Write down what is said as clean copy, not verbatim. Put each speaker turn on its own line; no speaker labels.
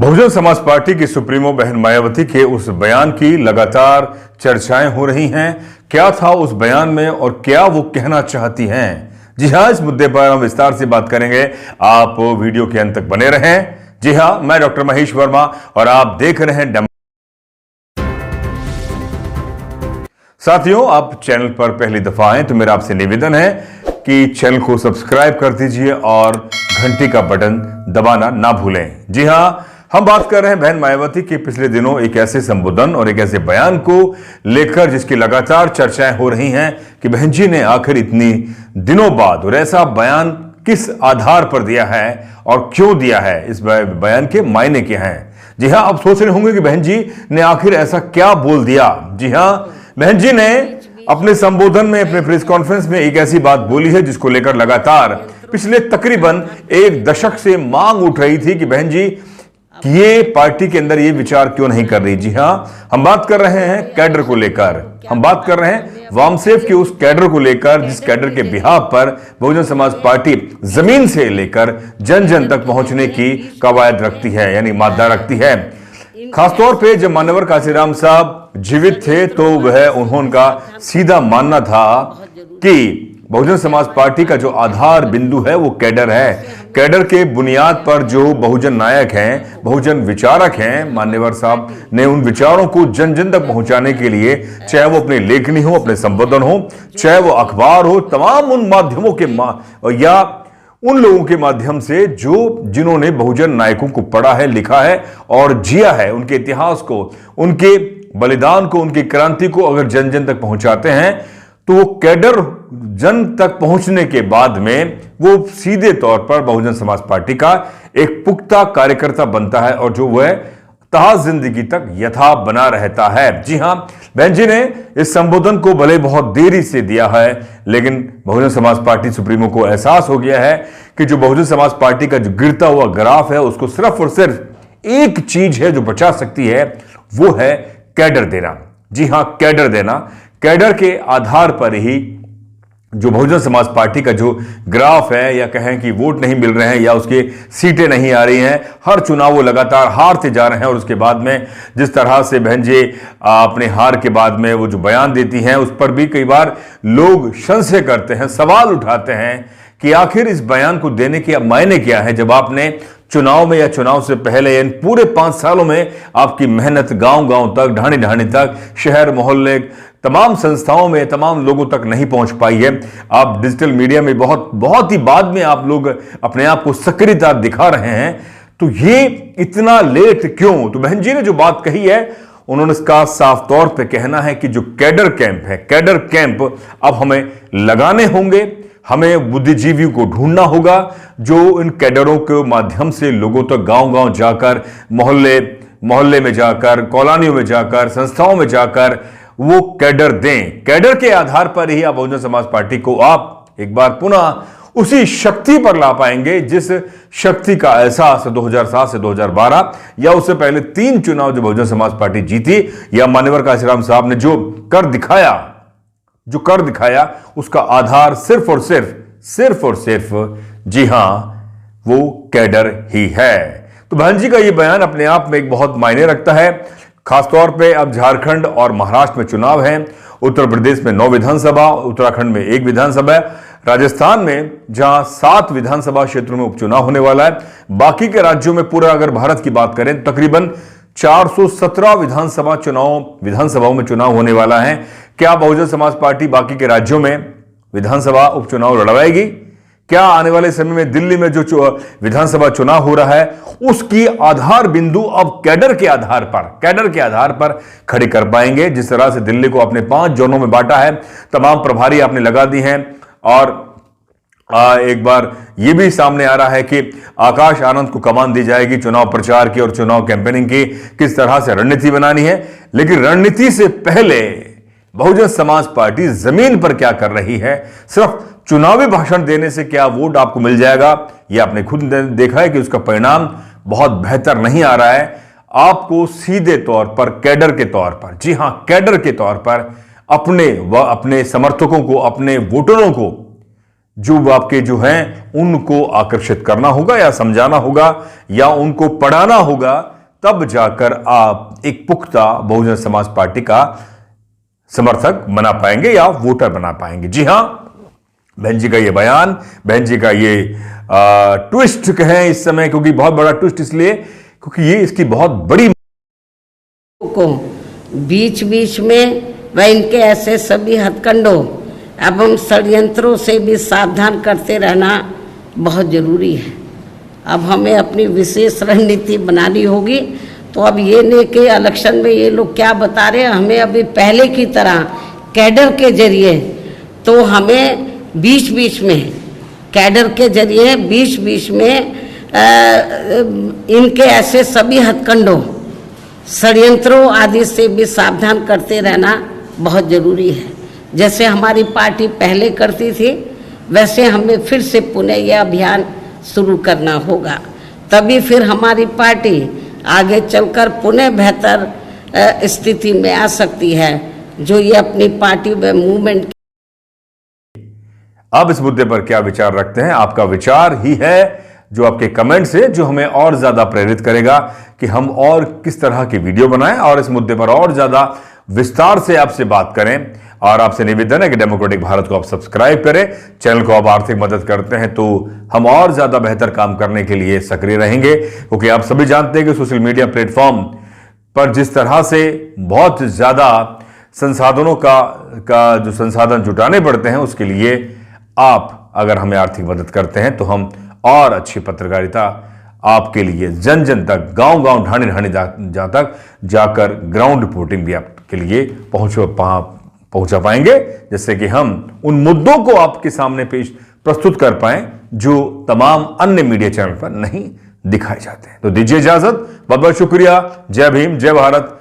Bahujan Samaj party की supremo बहन मायावती के उस बयान की लगातार चर्चाएं हो रही हैं। क्या था उस बयान में और क्या वो कहना चाहती हैं? जी हां, इस मुद्दे पर हम विस्तार से बात करेंगे। आप वीडियो के अंत तक बने रहें। जी हां, मैं डॉक्टर महेश वर्मा और आप देख रहे हैं साथियों, आप चैनल पर पहली दफा आए तो मेरा आपसे निवेदन है कि चैनल को सब्सक्राइब कर दीजिए और घंटी का बटन दबाना ना भूलें। जी हां, हम बात कर रहे हैं बहन मायावती के पिछले दिनों एक ऐसे संबोधन और एक ऐसे बयान को लेकर जिसकी लगातार चर्चाएं हो रही हैं कि बहन जी ने आखिर इतनी दिनों बाद और ऐसा बयान किस आधार पर दिया है और क्यों दिया है, इस बयान के मायने क्या हैं। जी हां, आप सोच रहे होंगे कि बहन जी ने आखिर ऐसा क्या बोल दिया। जी हां, बहन जी ने अपने संबोधन में, अपने प्रेस कॉन्फ्रेंस में एक ऐसी बात बोली है जिसको लेकर लगातार पिछले तकरीबन एक दशक से मांग उठ रही थी कि बहन जी कि ये पार्टी के अंदर ये विचार क्यों नहीं कर रही। जी हां, हम बात कर रहे हैं कैडर को लेकर, हम बात कर रहे हैं वामसेफ के उस कैडर को लेकर जिस कैडर के बिहाफ पर बहुजन समाज पार्टी जमीन से लेकर जन जन तक पहुंचने की कवायद रखती है, यानी मादा रखती है। खासतौर पे जब मान्यवर काशीराम साहब जीवित थे तो उनका सीधा मानना था कि बहुजन समाज पार्टी का जो आधार बिंदु है वो कैडर है। कैडर के बुनियाद पर जो बहुजन नायक हैं, बहुजन विचारक हैं, मान्यवर साहब ने उन विचारों को जन जन तक पहुंचाने के लिए, चाहे वो अपनी लेखनी हो, अपने संबोधन हो, चाहे वो अखबार हो, तमाम उन माध्यमों के या उन लोगों के माध्यम से जिन्होंने बहुजन नायकों को पढ़ा है, लिखा है और जिया है, उनके इतिहास को, उनके बलिदान को, उनकी क्रांति को अगर जन जन तक पहुंचाते हैं तो वो कैडर जन तक पहुंचने के बाद में वो सीधे तौर पर बहुजन समाज पार्टी का एक पुख्ता कार्यकर्ता बनता है और जो वह तहा जिंदगी तक यथा बना रहता है। जी हां, बहन जी ने इस संबोधन को भले बहुत देरी से दिया है, लेकिन बहुजन समाज पार्टी सुप्रीमो को एहसास हो गया है कि जो बहुजन समाज पार्टी का जो गिरता हुआ ग्राफ है उसको सिर्फ और सिर्फ एक चीज है जो बचा सकती है, वो है कैडर देना। जी हां, कैडर देना। कैडर के आधार पर ही जो बहुजन समाज पार्टी का जो ग्राफ है, या कहें कि वोट नहीं मिल रहे हैं या उसके सीटें नहीं आ रही हैं, हर चुनाव वो लगातार हारते जा रहे हैं और उसके बाद में जिस तरह से बहन जी अपने हार के बाद में वो जो बयान देती हैं उस पर भी कई बार लोग संशय करते हैं, सवाल उठाते हैं कि आखिर इस बयान को देने के मायने क्या है, जब आपने चुनाव में या चुनाव से पहले इन पूरे 5 सालों में आपकी मेहनत गांव-गांव तक, ढाणी-ढाणी तक, शहर मोहल्ले, तमाम संस्थाओं में, तमाम लोगों तक नहीं पहुंच पाई है। आप डिजिटल मीडिया में बहुत ही बाद में आप लोग अपने आप को सक्रियता दिखा रहे हैं, तो ये इतना लेट क्यों? तो बहन जी ने जो बात कही है, उन्होंने इसका साफ तौर पे कहना है कि जो कैडर कैंप है, कैडर कैंप अब हमें लगाने होंगे, हमें बुद्धिजीवियों को ढूंढना होगा जो इन कैडरों के माध्यम से लोगों तक गांव-गांव जाकर, मोहल्ले में जाकर, कॉलोनियों में जाकर, संस्थाओं में जाकर वो कैडर दें। कैडर के आधार पर ही आप बहुजन समाज पार्टी को आप एक बार पुनः उसी शक्ति पर ला पाएंगे जिस शक्ति का एहसास 2007 से 2012 या उससे पहले 3 चुनाव जो बहुजन समाज पार्टी जीती, या मान्यवर काशीराम साहब ने जो कर दिखाया उसका आधार सिर्फ और सिर्फ जी हां वो कैडर ही है। तो बहन जी का ये बयान अपने आप में एक बहुत मायने रखता है। खासतौर पे अब झारखंड और महाराष्ट्र में चुनाव हैं, उत्तर प्रदेश में 9 विधानसभा, उत्तराखंड में 1 विधानसभा, राजस्थान में जहां 7 विधानसभा क्षेत्रों में उपचुनाव होने वाला है। बाकी के राज्यों में पूरा अगर भारत की बात करें तो तकरीबन 417 विधानसभाओं में चुनाव होने वाला है। क्या बहुजन समाज पार्टी बाकी के राज्यों में विधानसभा उपचुनाव लड़वाएगी? क्या आने वाले समय में दिल्ली में जो विधानसभा चुनाव हो रहा है उसकी आधार बिंदु अब कैडर के आधार पर खड़ी कर पाएंगे? जिस तरह से दिल्ली को अपने 5 जोनों में बांटा है, तमाम प्रभारी आपने लगा दी हैं और एक बार यह भी सामने आ रहा है कि आकाश आनंद को कमान दी जाएगी चुनाव प्रचार की और चुनाव कैंपेनिंग की, किस तरह से रणनीति बनानी है। लेकिन रणनीति से पहले बहुजन समाज पार्टी जमीन पर क्या कर रही है, सिर्फ चुनावी भाषण देने से क्या वोट आपको मिल जाएगा, यह आपने खुद देखा है कि उसका परिणाम बहुत बेहतर नहीं आ रहा है। आपको सीधे तौर पर कैडर के तौर पर, जी हां, कैडर के तौर पर अपने समर्थकों को, अपने वोटरों को जो आपके जो हैं उनको आकर्षित करना होगा या समझाना होगा या उनको पढ़ाना होगा तब जाकर आप एक पुख्ता बहुजन समाज पार्टी का समर्थक बना पाएंगे या वोटर बना पाएंगे। जी हां, बहन जी का ये बयान, बहन जी का ये ट्विस्ट कहें इस समय, क्योंकि बहुत बड़ा ट्विस्ट इसलिए क्योंकि ये इसकी बहुत बड़ी
को बीच बीच में व इनके ऐसे सभी हथकंडों एवं षड्यंत्रों से भी सावधान करते रहना बहुत जरूरी है। अब हमें अपनी विशेष रणनीति बनानी होगी। तो अब ये नहीं कि इलेक्शन में ये लोग क्या बता रहे हैं, हमें अभी पहले की तरह कैडर के जरिए, तो हमें बीच बीच में कैडर के जरिए बीच बीच में इनके ऐसे सभी हथकंडों षड्यंत्रों आदि से भी सावधान करते रहना बहुत ज़रूरी है। जैसे हमारी पार्टी पहले करती थी, वैसे हमें फिर से पुनः यह अभियान शुरू करना होगा। तभी फिर हमारी पार्टी आगे चलकर पुनः बेहतर स्थिति में आ सकती है, जो ये अपनी पार्टी व मूवमेंट।
अब इस मुद्दे पर क्या विचार रखते हैं? आपका विचार ही है जो आपके कमेंट से जो हमें और ज्यादा प्रेरित करेगा कि हम और किस तरह की वीडियो बनाएं और इस मुद्दे पर और ज्यादा विस्तार से आपसे बात करें। और आपसे निवेदन है कि डेमोक्रेटिक भारत को आप सब्सक्राइब करें, चैनल को आप आर्थिक मदद करते हैं तो हम और ज्यादा बेहतर काम करने के लिए सक्रिय रहेंगे। क्योंकि आप सभी जानते हैं कि सोशल मीडिया प्लेटफॉर्म पर जिस तरह से बहुत ज्यादा संसाधनों का जो संसाधन जुटाने पड़ते हैं, उसके लिए आप अगर हमें आर्थिक मदद करते हैं तो हम और अच्छी पत्रकारिता आपके लिए जन जन तक, गांव गांव, ढाणी ढाणी जहां तक जाकर ग्राउंड रिपोर्टिंग भी आपके लिए पहुंचा पाएंगे, जिससे कि हम उन मुद्दों को आपके सामने प्रस्तुत कर पाएं जो तमाम अन्य मीडिया चैनल पर नहीं दिखाए जाते हैं। तो दीजिए इजाजत, बहुत बहुत शुक्रिया। जय भीम, जय भारत,